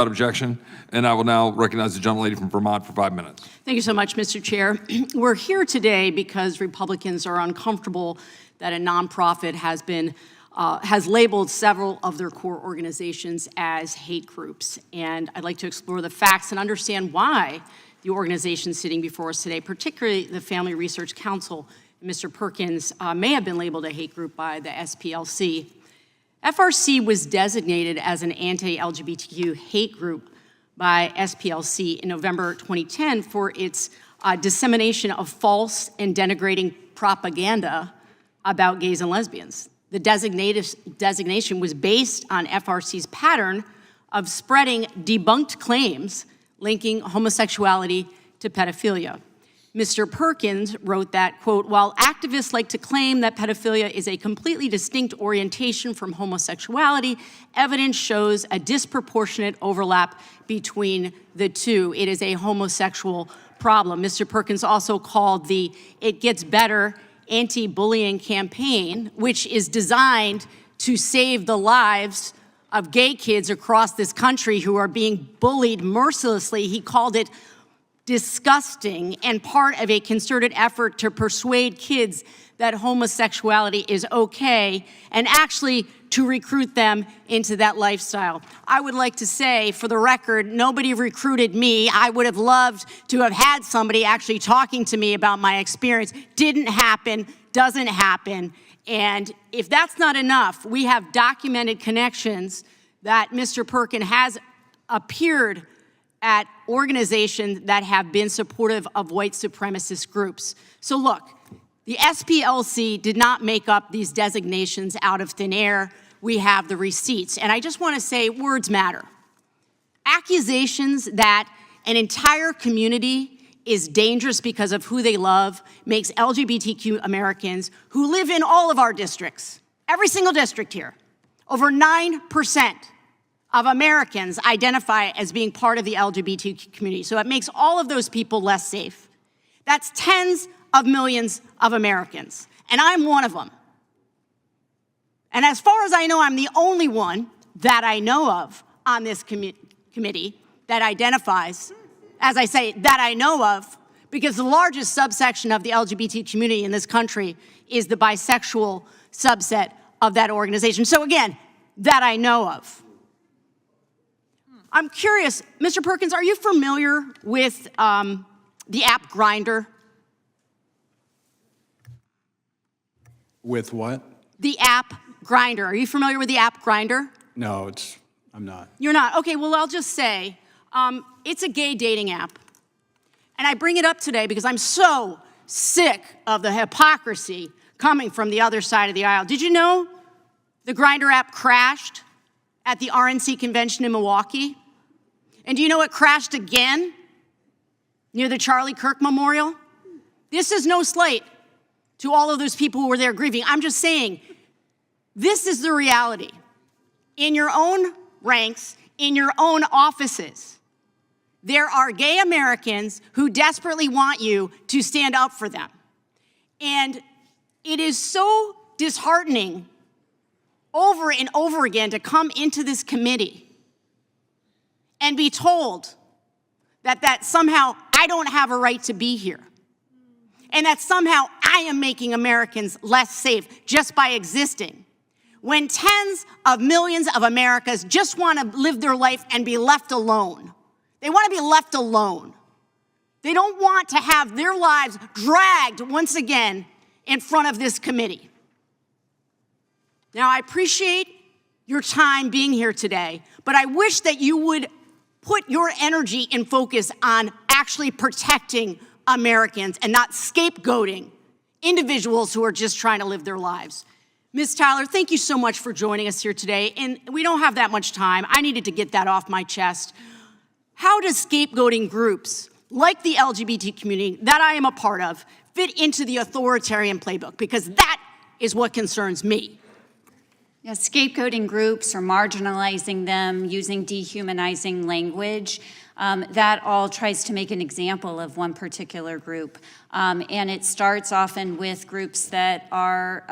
Without objection, and I will now recognize the gentlelady from Vermont for 5 minutes. Thank you so much, Mr. Chair. We're here today because Republicans are uncomfortable that a nonprofit has labeled several of their core organizations as hate groups. And I'd like to explore the facts and understand why the organizations sitting before us today, particularly the Family Research Council, Mr. Perkins, may have been labeled a hate group by the SPLC. FRC was designated as an anti-LGBTQ hate group by SPLC in November 2010 for its dissemination of false and denigrating propaganda about gays and lesbians. The designation was based on FRC's pattern of spreading debunked claims linking homosexuality to pedophilia. Mr. Perkins wrote that, quote, while activists like to claim that pedophilia is a completely distinct orientation from homosexuality, evidence shows a disproportionate overlap between the two. It is a homosexual problem. Mr. Perkins also called the It Gets Better anti-bullying campaign, which is designed to save the lives of gay kids across this country who are being bullied mercilessly. He called it disgusting and part of a concerted effort to persuade kids that homosexuality is okay and actually to recruit them into that lifestyle. I would like to say, for the record, nobody recruited me. I would have loved to have had somebody actually talking to me about my experience. Didn't happen, doesn't happen. And if that's not enough, we have documented connections that Mr. Perkins has appeared at organizations that have been supportive of white supremacist groups. So look, the SPLC did not make up these designations out of thin air. We have the receipts. And I just want to say words matter. Accusations that an entire community is dangerous because of who they love makes LGBTQ Americans who live in all of our districts, every single district here, over 9% of Americans identify as being part of the LGBTQ community. So it makes all of those people less safe. That's tens of millions of Americans, and I'm one of them. And as far as I know, I'm the only one that I know of on this committee that identifies, as I say, that I know of, because the largest subsection of the LGBT community in this country is the bisexual subset of that organization. So again, that I know of. I'm curious, Mr. Perkins, are you familiar with the app Grindr? With what? The app Grindr. Are you familiar with the app Grindr? No, I'm not. You're not? Okay, well, I'll just say, it's a gay dating app. And I bring it up today because I'm so sick of the hypocrisy coming from the other side of the aisle. Did you know the Grindr app crashed at the RNC convention in Milwaukee? And do you know it crashed again near the Charlie Kirk Memorial? This is no slight to all of those people who were there grieving. I'm just saying, this is the reality. In your own ranks, in your own offices, there are gay Americans who desperately want you to stand up for them. And it is so disheartening over and over again to come into this committee and be told that somehow I don't have a right to be here. And that somehow I am making Americans less safe just by existing. When tens of millions of Americans just want to live their life and be left alone. They want to be left alone. They don't want to have their lives dragged once again in front of this committee. Now, I appreciate your time being here today, but I wish that you would put your energy and focus on actually protecting Americans and not scapegoating individuals who are just trying to live their lives. Ms. Tyler, thank you so much for joining us here today. And we don't have that much time. I needed to get that off my chest. How does scapegoating groups like the LGBT community that I am a part of fit into the authoritarian playbook? Because that is what concerns me. Yeah, scapegoating groups or marginalizing them using dehumanizing language that all tries to make an example of one particular group. And it starts often with groups that are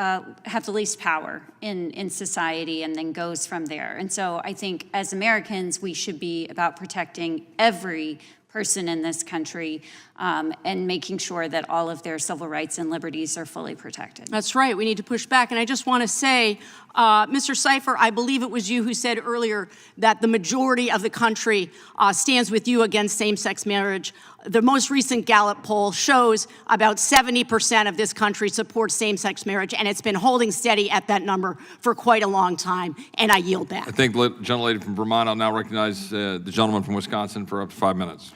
have the least power in society and then goes from there. And so I think as Americans, we should be about protecting every person in this country and making sure that all of their civil rights and liberties are fully protected. That's right. We need to push back. And I just want to say, Mr. Cipher, I believe it was you who said earlier that the majority of the country stands with you against same-sex marriage. The most recent Gallup poll shows about 70% of this country supports same-sex marriage, and it's been holding steady at that number for quite a long time. And I yield back. I thank the gentlelady from Vermont. I'll now recognize the gentleman from Wisconsin for up to 5 minutes.